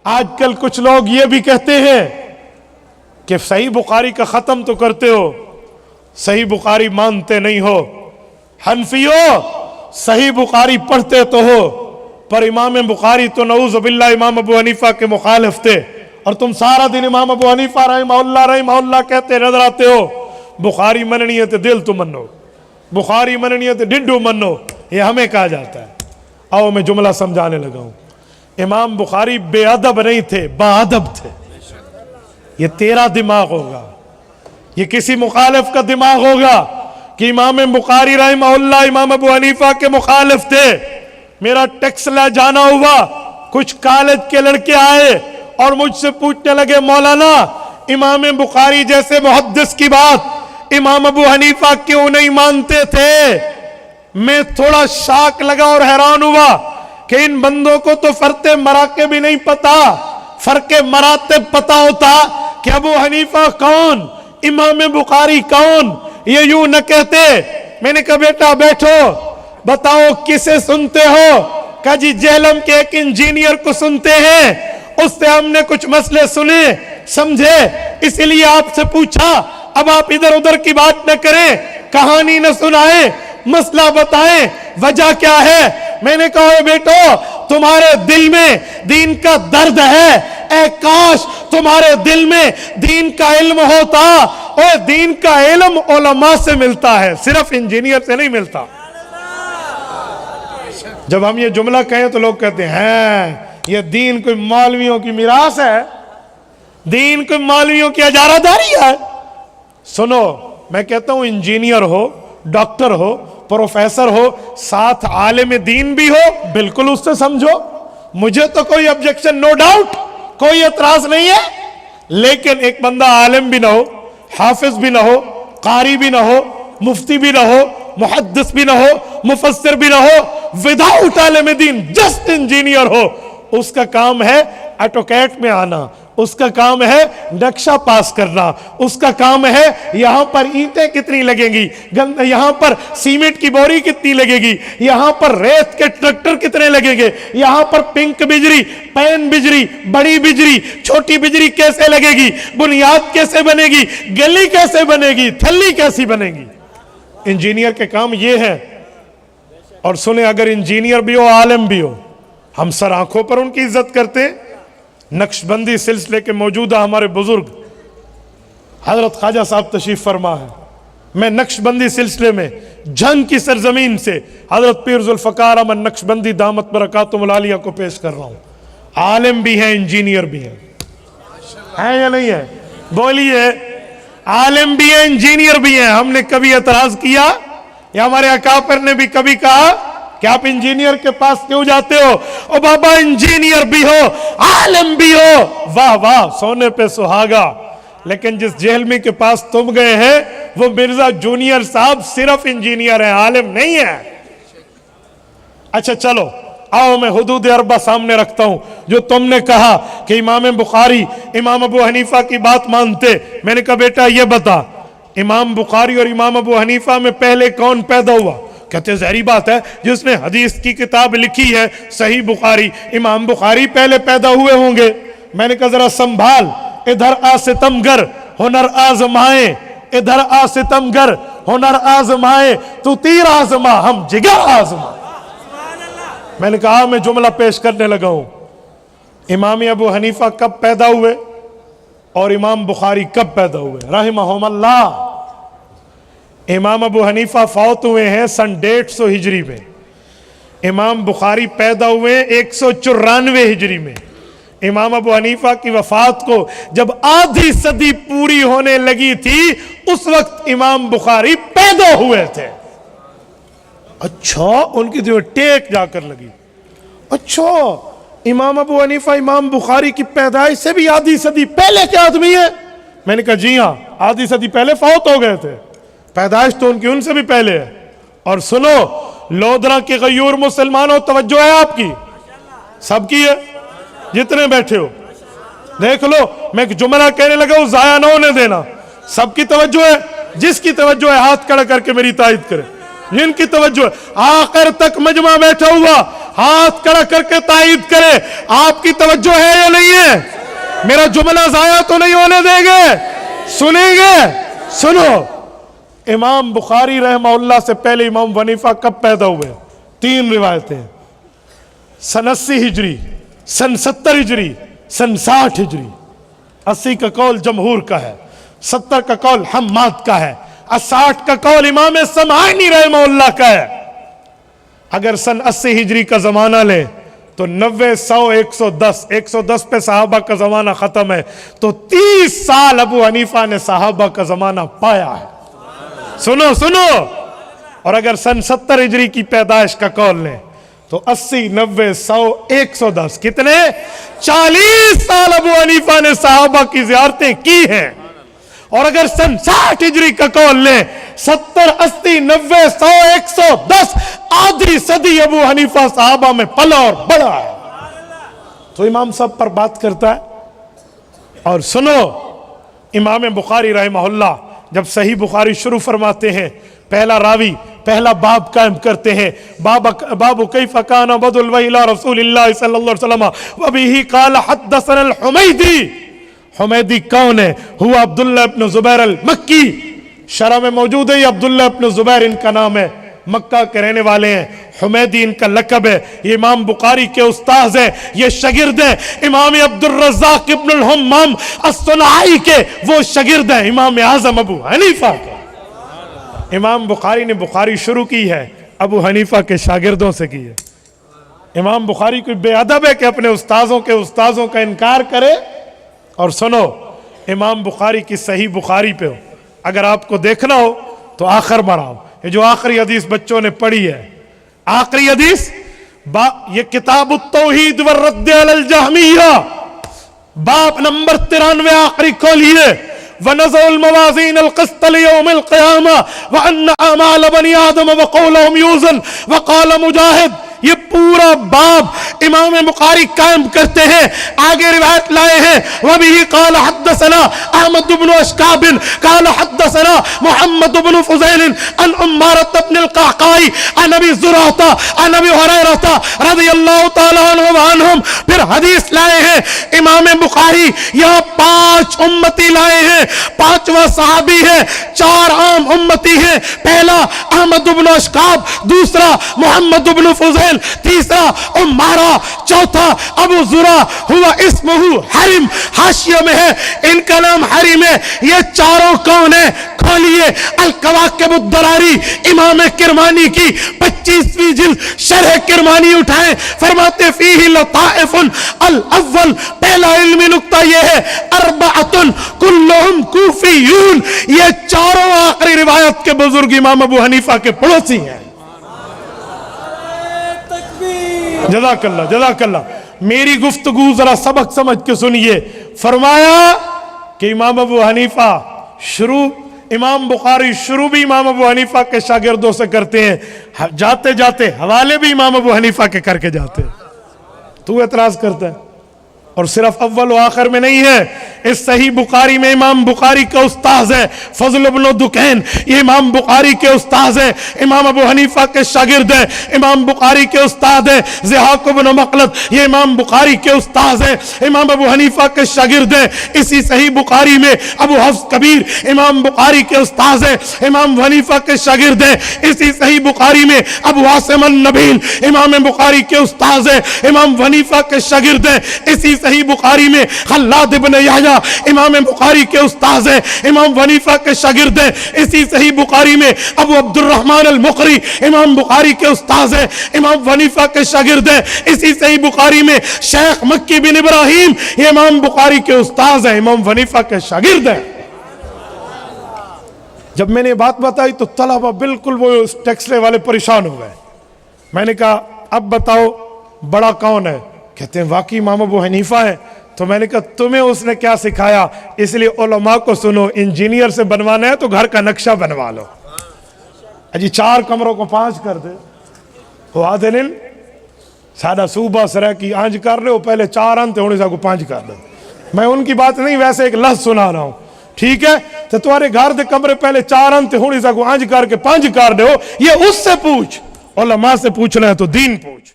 آج کل کچھ لوگ یہ بھی کہتے ہیں کہ صحیح بخاری کا ختم تو کرتے ہو، صحیح بخاری مانتے نہیں ہو۔ حنفیوں، صحیح بخاری پڑھتے تو ہو، پر امام بخاری تو نعوذ باللہ امام ابو حنیفہ کے مخالف تھے، اور تم سارا دن امام ابو حنیفہ رحمہ اللہ کہتے نظر آتے ہو۔ بخاری مننی ہے تو دل تو منو، بخاری مننی ہے تو ڈڈو منو، یہ ہمیں کہا جاتا ہے۔ آؤ میں جملہ سمجھانے لگا ہوں۔ امام بخاری بے ادب نہیں تھے، با ادب تھے۔ یہ تیرا دماغ ہوگا، یہ کسی مخالف کا دماغ ہوگا کہ امام بخاری رحمہ اللہ امام ابو حنیفہ کے مخالف تھے۔ میرا ٹیکس لے جانا ہوا، کچھ کالج کے لڑکے آئے اور مجھ سے پوچھنے لگے مولانا امام بخاری جیسے محدث کی بات امام ابو حنیفہ کیوں نہیں مانتے تھے؟ میں تھوڑا شاک لگا اور حیران ہوا کہ ان بندوں کو تو فرق مراکب بھی نہیں پتا، فرق مراتب پتا ہوتا کہ ابو حنیفہ کون، امام بخاری کون، یہ یوں نہ کہتے۔ میں نے کہا بیٹا بیٹھو، بتاؤ کسے سنتے ہو؟ کہا جی جہلم کے ایک انجینئر کو سنتے ہیں، اس سے ہم نے کچھ مسئلے سنے سمجھے، اس لیے آپ سے پوچھا۔ اب آپ ادھر ادھر کی بات نہ کریں، کہانی نہ سنائیں، مسئلہ بتائیں، وجہ کیا ہے؟ میں نے کہا اے بیٹو تمہارے دل میں دین کا درد ہے، اے کاش تمہارے دل میں دین کا علم ہوتا۔ اور دین کا علم علماء سے ملتا ہے، صرف انجینئر سے نہیں ملتا۔ جب ہم یہ جملہ کہیں تو لوگ کہتے ہیں یہ دین کوئی مولویوں کی میراث ہے، دین کوئی مولویوں کی اجارہ داری ہے۔ سنو، میں کہتا ہوں انجینئر ہو، ڈاکٹر ہو، پروفیسر ہو، ساتھ عالم دین بھی ہو، بالکل اس سے سمجھو، مجھے تو کوئی objection، نو ڈاؤٹ، کوئی اعتراض نہیں ہے۔ لیکن ایک بندہ عالم بھی نہ ہو، حافظ بھی نہ ہو، قاری بھی نہ ہو، مفتی بھی نہ ہو، محدث بھی نہ ہو، مفسر بھی نہ ہو، وداؤٹ عالم دین جسٹ انجینئر ہو، اس کا کام ہے ایٹوکیٹ میں آنا، اس کا کام ہے نقشہ پاس کرنا، اس کا کام ہے یہاں پر اینٹیں کتنی لگیں گی، یہاں پر سیمنٹ کی بوری کتنی لگے گی، یہاں پر ریت کے ٹریکٹر کتنے لگیں گے، یہاں پر پنک بجری، پین بجری، بڑی بجری، چھوٹی بجری کیسے لگے گی، بنیاد کیسے بنے گی، گلی کیسے بنے گی، تھلی کیسی بنے گی۔ انجینئر کے کام یہ ہے۔ اور سنیں، اگر انجینئر بھی ہو عالم بھی ہو، ہم سر آنکھوں پر ان کی عزت کرتے ہیں۔ نقش بندی سلسلے کے موجودہ ہمارے بزرگ حضرت خواجہ صاحب تشریف فرما ہے۔ میں نقش بندی سلسلے میں جنگ کی سرزمین سے حضرت پیر ذوالفقار احمد نقش بندی دامت برکاتہم العالیہ کو پیش کر رہا ہوں۔ عالم بھی ہیں، انجینئر بھی ہیں، ہیں یا نہیں ہے؟ بولیے، عالم بھی ہیں، انجینئر بھی ہیں۔ ہم نے کبھی اعتراض کیا یا ہمارے اکابر نے بھی کبھی کہا کہ آپ انجینئر کے پاس کیوں جاتے ہو؟ او بابا انجینئر بھی ہو، عالم بھی ہو، واہ واہ، سونے پہ سہاگا۔ لیکن جس جہلمی کے پاس تم گئے ہیں وہ مرزا جونیئر صاحب صرف انجینئر ہیں، عالم نہیں ہے۔ اچھا چلو، آؤ میں حدود اربع سامنے رکھتا ہوں۔ جو تم نے کہا کہ امام بخاری امام ابو حنیفہ کی بات مانتے، میں نے کہا بیٹا یہ بتا، امام بخاری اور امام ابو حنیفہ میں پہلے کون پیدا ہوا؟ کہتے ظاہری بات ہے، جس نے حدیث کی کتاب لکھی ہے صحیح بخاری، امام بخاری پہلے پیدا ہوئے ہوں گے۔ میں نے کہا ذرا سنبھال، ادھر آ ستمگر ہنر آزمائے، ادھر آ ستمگر ہنر آزمائے، تو تیر آزما ہم جگر آزما۔ میں نے کہا میں جملہ پیش کرنے لگا ہوں۔ امام ابو حنیفہ کب پیدا ہوئے اور امام بخاری کب پیدا ہوئے رحمہم اللہ؟ امام ابو حنیفہ فوت ہوئے ہیں سن 150 ہجری میں، امام بخاری پیدا ہوئے 194 ہجری میں۔ امام ابو حنیفہ کی وفات کو جب آدھی صدی پوری ہونے لگی تھی، اس وقت امام بخاری پیدا ہوئے تھے۔ اچھا، ان کی جو ٹیک جا کر لگی، اچھا امام ابو حنیفہ امام بخاری کی پیدائش سے بھی آدھی صدی پہلے کے آدمی ہیں؟ میں نے کہا جی ہاں، آدھی صدی پہلے فوت ہو گئے تھے، پیدائش تو ان کی ان سے بھی پہلے ہے۔ اور سنو، لودھرا کے غیور مسلمانوں، توجہ ہے آپ کی، سب کی ہے، جتنے بیٹھے ہو دیکھ لو، میں ایک جملہ کہنے لگا ہوں، ضائع نہ ہونے دینا، سب کی توجہ ہے، جس کی توجہ ہے ہاتھ کھڑا کر کے میری تائید کرے، جن کی توجہ ہے۔ آخر تک مجمع بیٹھا ہوا، ہاتھ کھڑا کر کے تائید کرے. آپ کی توجہ ہے یا نہیں ہے؟ میرا جملہ ضائع تو نہیں ہونے دیں گے؟ سنیں گے؟ سنو. امام بخاری رحمہ اللہ سے پہلے امام حنیفہ کب پیدا ہوئے؟ 3 روایتیں. سن 80 ہجری، سن 70 ہجری، سن 60 ہجری. 80 کا قول جمہور کا ہے، 70 کا قول حماد کا ہے، 60 کا قول امام سمعانی رحمہ اللہ کا ہے. اگر سن 80 ہجری کا زمانہ لیں تو 90 100 110 110 پہ صحابہ کا زمانہ ختم ہے، تو 30 سال ابو حنیفہ نے صحابہ کا زمانہ پایا ہے. سنو سنو. اور اگر سن 70 ہجری کی پیدائش کا قول لیں تو 80 90 100 110 کتنے؟ 40 سال ابو حنیفہ نے صحابہ کی زیارتیں کی ہیں. اور اگر سن 60 ہجری کا قول لیں 70 80 90 100 110 آدھی صدی ابو حنیفہ صحابہ میں پلا اور بڑا ہے. تو امام صاحب پر بات کرتا ہے. اور سنو، امام بخاری رحمہ اللہ جب صحیح بخاری شروع فرماتے ہیں، پہلا راوی پہلا باب قائم کرتے ہیں. باب کیف کان بدء الوحی الی رسول اللہ صلی اللہ علیہ وسلم وبہ قال حدثنا الحمیدی. حمیدی کون ہے؟ ہوا عبداللہ ابن زبیر المکی. شرح میں موجود ہے، یہ عبداللہ ابن زبیر ان کا نام ہے، مکہ کے رہنے والے ہیں. حمیدی ان کا لقب ہے. یہ امام بخاری کے استاذ ہیں، یہ شاگرد ہیں امام عبد الرزاق ابن الحمام الصنعائی کے. وہ شاگرد ہیں امام اعظم ابو حنیفہ کے. امام بخاری نے بخاری شروع کی ہے ابو حنیفہ کے شاگردوں سے کی ہے. امام بخاری کوئی بے ادب ہے کہ اپنے استاذوں کا انکار کرے؟ اور سنو، امام بخاری کی صحیح بخاری پہ ہو اگر آپ کو دیکھنا ہو تو آخر بڑھاؤ. یہ جو آخری حدیث بچوں نے پڑھی ہے، آخری حدیث، یہ کتاب التوحید والرد علی الجہمیہ، باب نمبر 93 آخری کھولیے. وَنَزَعُ الْمَوَازِينَ الْقِسْطَ لِيَوْمِ الْقِيَامَةِ وَأَنَّ أَعْمَالَ بَنِي آدَمَ وَقَوْلَهُمْ يُوزَنُ. وَقَالَ مجاہد. یہ پورا باب امام بخاری قائم کرتے ہیں. آگے روایت لائے ہیں وَبِهِ قَالَ حَدَّثَنَا احمد بن اشکاب قال حدثنا محمد بن فضیل عن عمارة بن القعقاع عن ابی زرعہ عن ابی ہریرہ رضی اللہ تعالی عنہ وعنہم. پھر حدیث لائے ہیں امام بخاری. یہاں 5 امتی لائے ہیں، 5واں صحابی ہے، 4 عام امتی ہیں. پہلا احمد بن اشکاب، دوسرا محمد بن فضیل، تیسرا عمارہ، چوتھا ابو زرع ہوا اسمہ حرم. حاشیہ میں ہے ان کا نام حرم ہے. یہ چاروں کون ہیں؟ کھولیے الکواکب الدراری امام کرمانی کی 25ویں جلد شرح کرمانی اٹھائیں. فرماتے فیہ لطائف. الاول، پہلا علمی نکتہ یہ ہے، 4 کلہم کوفیون. یہ چاروں آخری روایت کے بزرگ امام ابو حنیفہ کے پڑوسی ہیں. جزاک اللہ جزاک اللہ. میری گفتگو ذرا سبق سمجھ کے سنیے. فرمایا کہ امام ابو حنیفہ امام بخاری شروع بھی امام ابو حنیفہ کے شاگردوں سے کرتے ہیں، جاتے جاتے حوالے بھی امام ابو حنیفہ کے کر کے جاتے ہیں. تو اعتراض کرتا ہے. اور صرف اول و آخر میں نہیں ہے، اس صحیح بخاری میں امام بخاری کا استاذ ہے فضل بن دکین. یہ امام بخاری کے استاذ ہیں، امام ابو حنیفہ کے شاگرد ہیں. امام بخاری کے استاد ہیں ضحاک بن مخلد، یہ امام بخاری کے استاذ ہیں، امام ابو حنیفہ کے شاگرد ہیں. اسی صحیح بخاری میں ابو حفص کبیر امام بخاری کے استاذ ہیں، امام حنیفہ کے شاگرد ہیں. اسی صحیح بخاری میں ابو عاصم النبیل امام بخاری کے استاذ ہیں، امام حنیفہ کے شاگرد ہیں. اسی صحیح بخاری میں خلاد بن یحییٰ امام بخاری کے استاذ ہیں، امام حنیفہ کے شاگرد ہیں. اسی صحیح بخاری میں ابو عبد الرحمن المقری امام بخاری کے استاذ ہیں، امام حنیفہ کے شاگرد ہیں. اسی صحیح بخاری میں شیخ مکی بن ابراہیم یہ امام بخاری کے استاذ ہیں، امام حنیفہ کے شاگرد ہیں. جب میں نے بات بتائی تو طلبہ بالکل وہ ٹیکسلے والے پریشان ہو گئے. میں نے کہا اب بتاؤ بڑا کون ہے؟ کہتے ہیں واقعی امام ابو حنیفہ ہے. تو میں نے کہا تمہیں اس نے کیا سکھایا؟ اس لیے علماء کو سنو، انجینئر سے بنوانا ہے تو گھر کا نقشہ بنوا لو. جی 4 کمروں کو 5 کر دے وہ آدھے سادہ صوبہ سرہ کی آنج کر رہے ہو، پہلے 4 انتے ہونے سے کو 5 کر دے. میں ان کی بات نہیں، ویسے ایک لفظ سنا رہا ہوں. ٹھیک ہے تو تمہارے گھر دے کمرے پہلے 4 انتے ہونے سے کو آنج کر کے 5 کر دے ہو. یہ اس سے پوچھ، علماء سے پوچھنا ہے تو دین پوچھ.